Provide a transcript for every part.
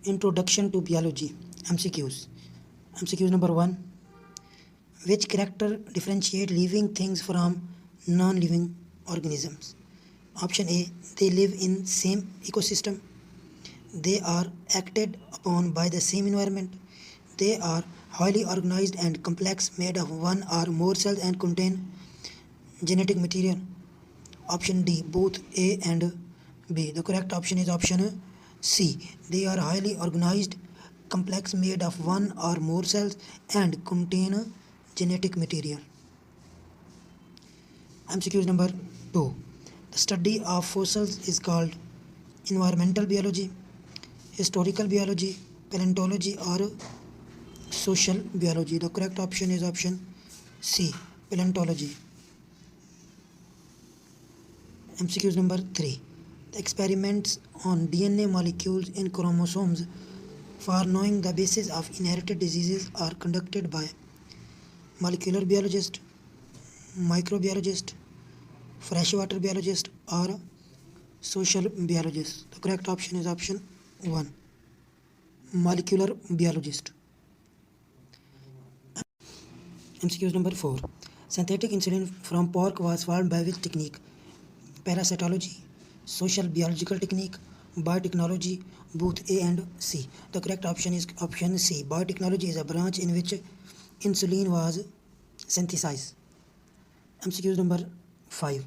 Introduction to Biology. MCQs. MCQs number 1. Which character differentiate living things from non-living organisms? Option A. They live in same ecosystem. They are acted upon by the same environment. They are highly organized and complex, made of one or more cells and contain genetic material. Option D. Both A and B. The correct option is option C. They are highly organized, complex, made of one or more cells and contain genetic material. MCQ number 2. The study of fossils is called environmental biology, historical biology, paleontology, or social biology. The correct option is option C. Paleontology. MCQ number 3. The experiments on DNA molecules in chromosomes for knowing the basis of inherited diseases are conducted by molecular biologist, microbiologist, freshwater biologist, or social biologist. The correct option is option 1. Molecular biologist. MCQ number 4. Synthetic insulin from pork was formed by which technique? Parasitology, social biological technique, biotechnology, both A and C. The correct option is option C. Biotechnology is a branch in which insulin was synthesized. MCQ number 5.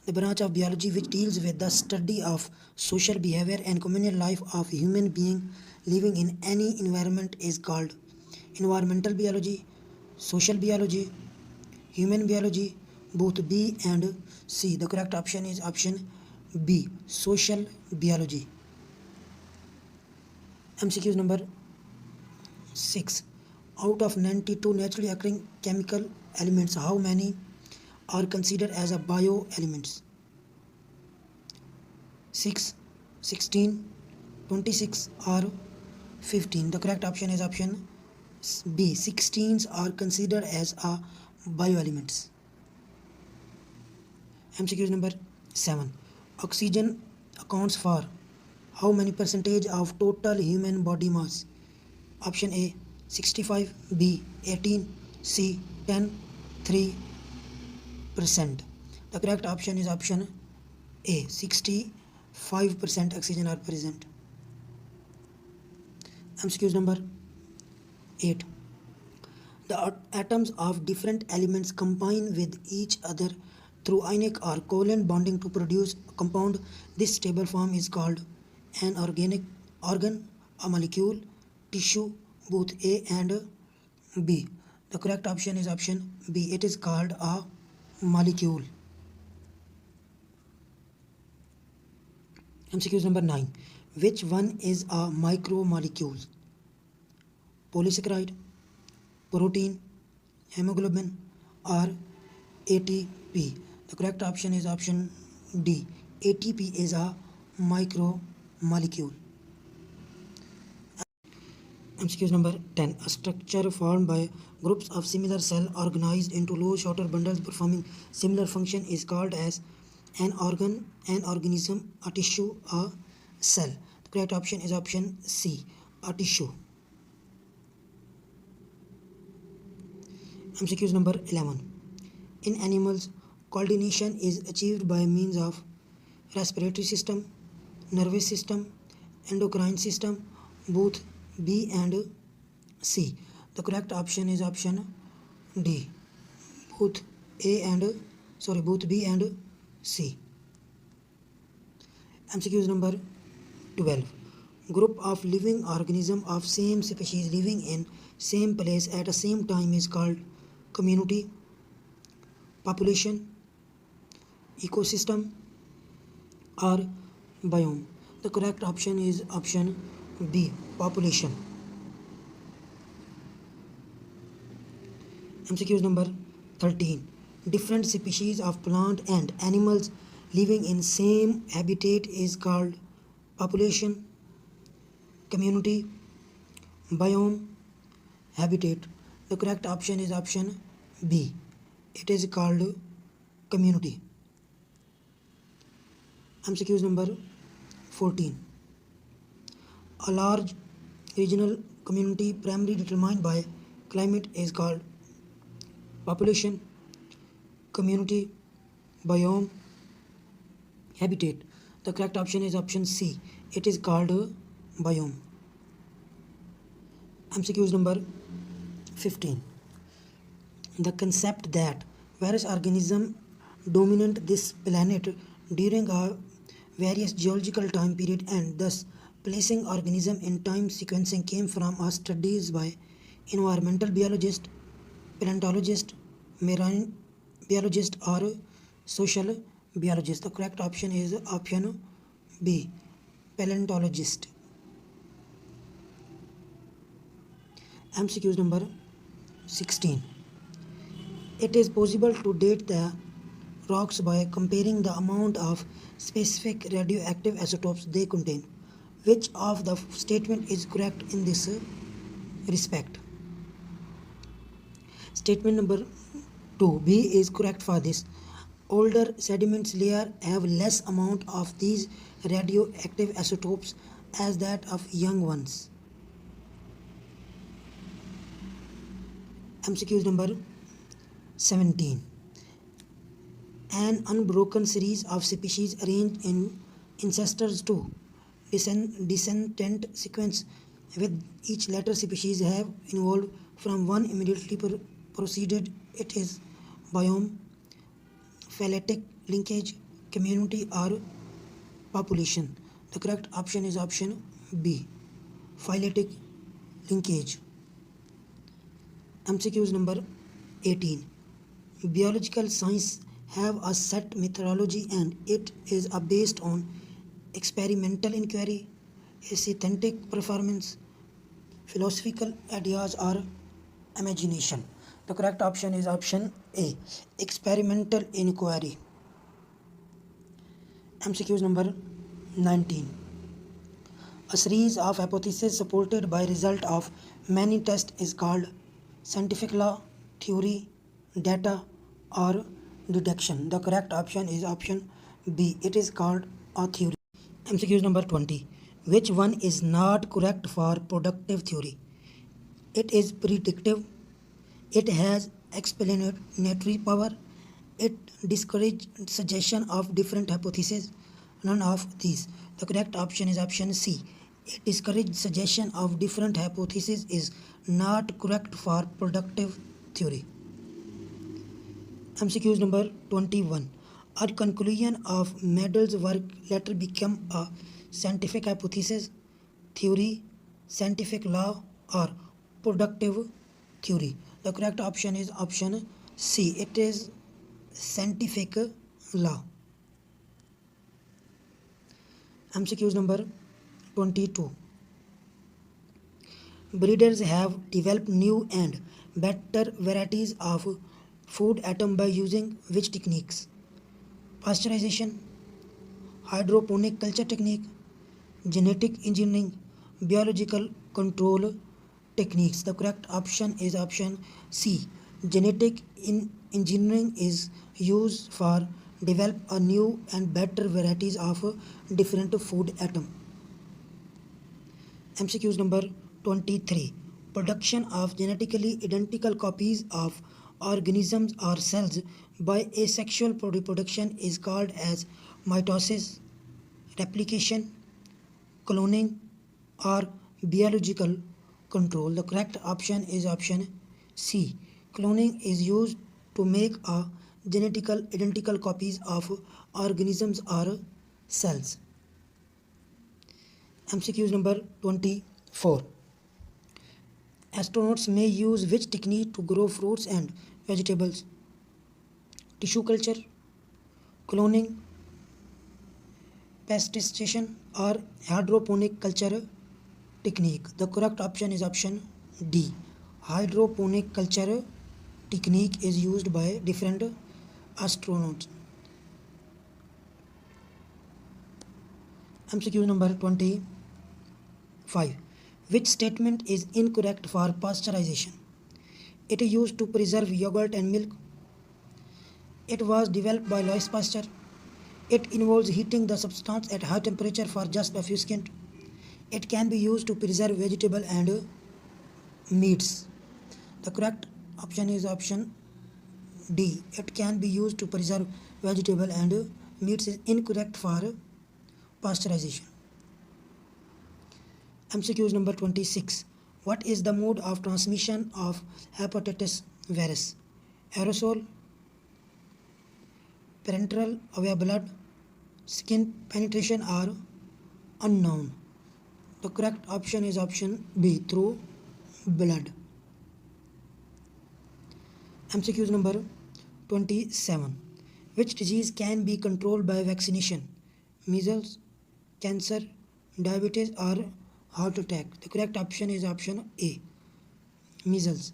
The branch of biology which deals with the study of social behavior and communal life of human being living in any environment is called environmental biology, social biology, human biology, both B and C. The correct option is option B. Social biology. MCQ number 6. Out of 92 naturally occurring chemical elements, how many are considered as a bioelements? 6, 16, 26, or 15. The correct option is option B. 16 are considered as a bioelements. MCQ number 7. Oxygen accounts for how many percentage of total human body mass? Option A 65, B 18, C 10, 3%. The correct option is option A 65% oxygen are present. MCQ number 8. The atoms of different elements combine with each other through ionic or covalent bonding to produce a compound. This stable form is called an organic organ, a molecule, tissue, both A and B. The correct option is option B. It is called a molecule. MCQ number 9. Which one is a micromolecule? Polysaccharide, protein, hemoglobin, or ATP. The correct option is option D. ATP is a micromolecule. MCQ number 10. A structure formed by groups of similar cells organized into low shorter bundles performing similar function is called as an organ, an organism, a tissue, a cell. The correct option is option C. A tissue. MCQ number 11. In animals, coordination is achieved by means of respiratory system, nervous system, endocrine system, both B and C. The correct option is option D. Both B and C. MCQ number 12. Group of living organism of same species living in same place at the same time is called community, population, ecosystem, or biome. The correct option is option B. Population. MCQ number 13. Different species of plant and animals living in same habitat is called population, community, biome, habitat. The correct option is option B. It is called community. MCQ number 14. A large regional community primarily determined by climate is called population, community, biome, habitat. The correct option is option C. It is called biome. MCQs number 15. The concept that various organisms dominate this planet during a various geological time period and thus placing organism in time sequencing came from a studies by environmental biologist, paleontologist, marine biologist or social biologist. The correct option is option B, paleontologist. MCQs number 16. It is possible to date the rocks by comparing the amount of specific radioactive isotopes they contain. Which of the statement is correct in this respect? Statement number 2, B is correct for this. Older sediments layer have less amount of these radioactive isotopes as that of young ones. MCQs number 17. An unbroken series of species arranged in ancestors to descendant sequence with each latter species have evolved from one immediately proceeded. It is biome, phyletic linkage, community or population. The correct option is option B, phyletic linkage. MCQs number 18. Biological science have a set methodology and it is based on experimental inquiry, aesthetic performance, philosophical ideas or imagination. The correct option is option A, experimental inquiry. MCQs number 19. A series of hypotheses supported by result of many tests is called scientific law, theory, data or deduction. The correct option is option B. It is called a theory. MCQs number 20. Which one is not correct for productive theory? It is predictive. It has explanatory power. It discourages suggestion of different hypotheses. None of these. The correct option is option C. It discourages suggestion of different hypotheses is not correct for productive theory. MCQs number 21. A conclusion of Medel's work later became a scientific hypothesis, theory, scientific law or productive theory. The correct option is option C. It is scientific law. MCQs number 22. Breeders have developed new and better varieties of food atom by using which techniques? Pasteurization, hydroponic culture technique, genetic engineering, biological control techniques. The correct option is option C. Genetic engineering is used for develop a new and better varieties of different food atom. MCQs number 23. Production of genetically identical copies of organisms or cells by asexual reproduction is called as mitosis, replication, cloning or biological control. The correct option is option C. Cloning is used to make a genetical identical copies of organisms or cells. MCQs number 24. Astronauts may use which technique to grow fruits and vegetables? Tissue culture, cloning, pasteurization or hydroponic culture technique. The correct option is option D. Hydroponic culture technique is used by different astronauts. MCQ number 25. Which statement is incorrect for pasteurization? It is used to preserve yogurt and milk. It was developed by Louis Pasteur. It involves heating the substance at high temperature for just a few seconds. It can be used to preserve vegetable and meats. The correct option is option D. It can be used to preserve vegetable and meats is incorrect for pasteurization. MCQs number 26. What is the mode of transmission of hepatitis virus? Aerosol, parenteral via blood, skin penetration, or unknown? The correct option is option B, through blood. MCQs number 27. Which disease can be controlled by vaccination? Measles, cancer, diabetes, or heart attack? The correct option is option A, measles.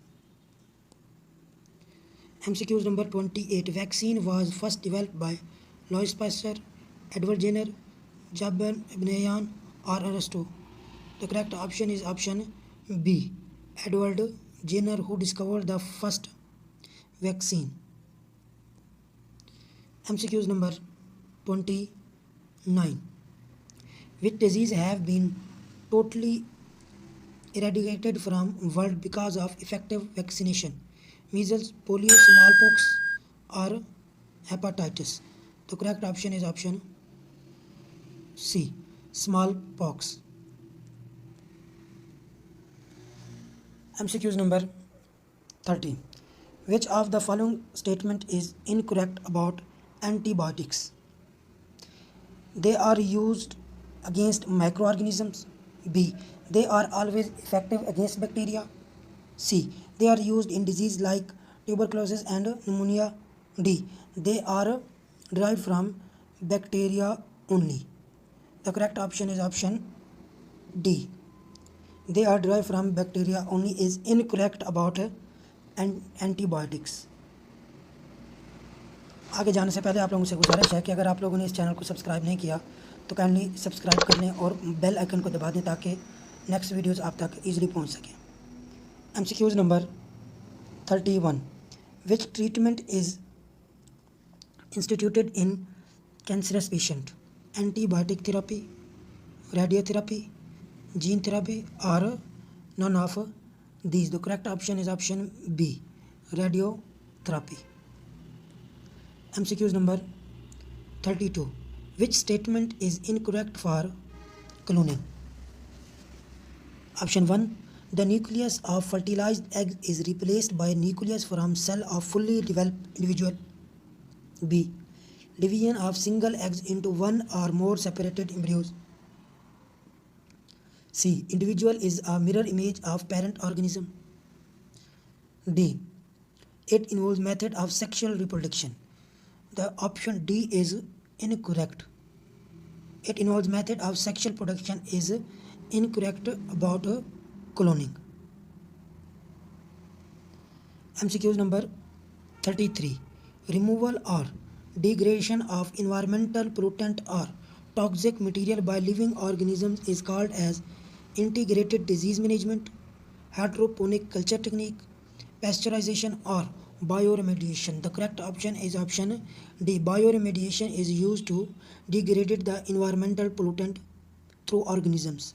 MCQs number 28. Vaccine was first developed by Louis Pasteur, Edward Jenner, Jaban Ibnayan, or Aristo? The correct option is option B, Edward Jenner, who discovered the first vaccine. MCQs number 29. Which disease have been totally eradicated from world because of effective vaccination? Measles, polio, smallpox, or hepatitis? The correct option is option C, smallpox. MCQs number 30. Which of the following statement is incorrect about antibiotics? They are used against microorganisms. B. They are always effective against bacteria. C. They are used in disease like tuberculosis and pneumonia. D. They are derived from bacteria only. The correct option is option D. They are derived from bacteria only is incorrect about antibiotics. आगे जाने से पहले आप लोगों से गुजारिश है कि अगर आप लोगों ने इस चैनल को सब्सक्राइब नहीं किया तो काइंडली सब्सक्राइब कर लें और बेल आइकन को दबा दें ताकि नेक्स्ट वीडियोस आप तक ईजिली पहुंच सकें. MCQs number 31. Which treatment is instituted in cancerous patient? Antibiotic therapy, radiotherapy, gene therapy, और none of these? The correct option is option B, radiotherapy. MCQs number 32. Which statement is incorrect for cloning? Option 1. The nucleus of fertilized egg is replaced by nucleus from cell of fully developed individual. B. Division of single eggs into one or more separated embryos. C. Individual is a mirror image of parent organism. D. It involves method of sexual reproduction. The option D is incorrect. It involves method of sexual production is incorrect about cloning. MCQs number 33. Removal or degradation of environmental pollutant or toxic material by living organisms is called as integrated disease management, hydroponic culture technique, pasteurization, or bioremediation. The correct option is option D. Bioremediation is used to degrade the environmental pollutant through organisms.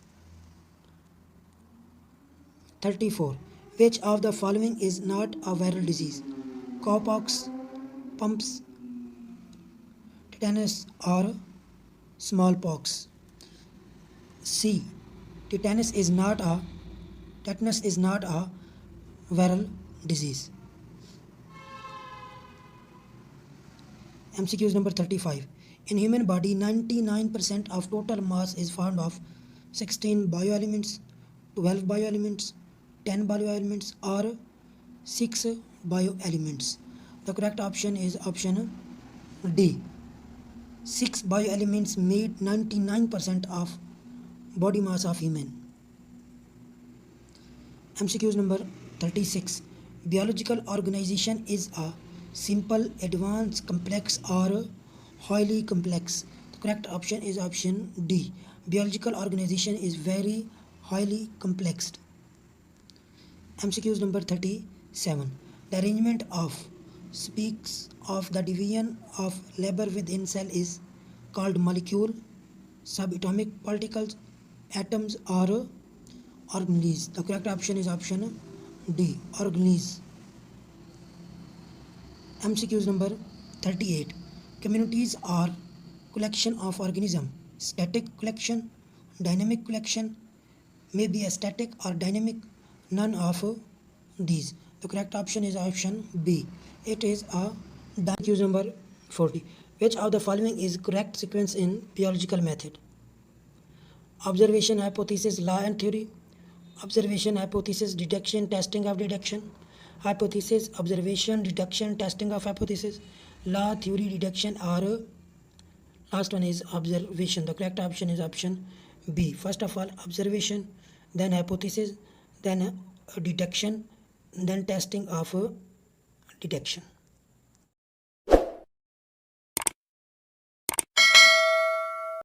34. Which of the following is not a viral disease? Cowpox, mumps, tetanus, or smallpox? C. Tetanus is not a viral disease. MCQs number 35. In human body, 99% of total mass is formed of 16 bioelements, 12 bioelements, 10 bioelements, or 6 bioelements. The correct option is option D. 6 bioelements made 99% of body mass of human. MCQs number 36. Biological organization is a simple, advanced, complex, or highly complex. The correct option is option D. Biological organization is very highly complex. MCQs number 37. The arrangement of speaks of the division of labor within cell is called molecule, subatomic particles, atoms or organelles. The correct option is option D, organelles. MCQs number 38. Communities are collection of organism. Static collection, dynamic collection, may be a static or dynamic, none of these. The correct option is option B. It is a MCQs number 40. Which of the following is correct sequence in biological method? Observation, hypothesis, law and theory. Observation, hypothesis, deduction, testing of deduction. Hypothesis, observation, deduction, testing of hypothesis. Law, theory, deduction, or last one is observation. The correct option is option B. First of all, observation, then hypothesis, then deduction, then testing of deduction.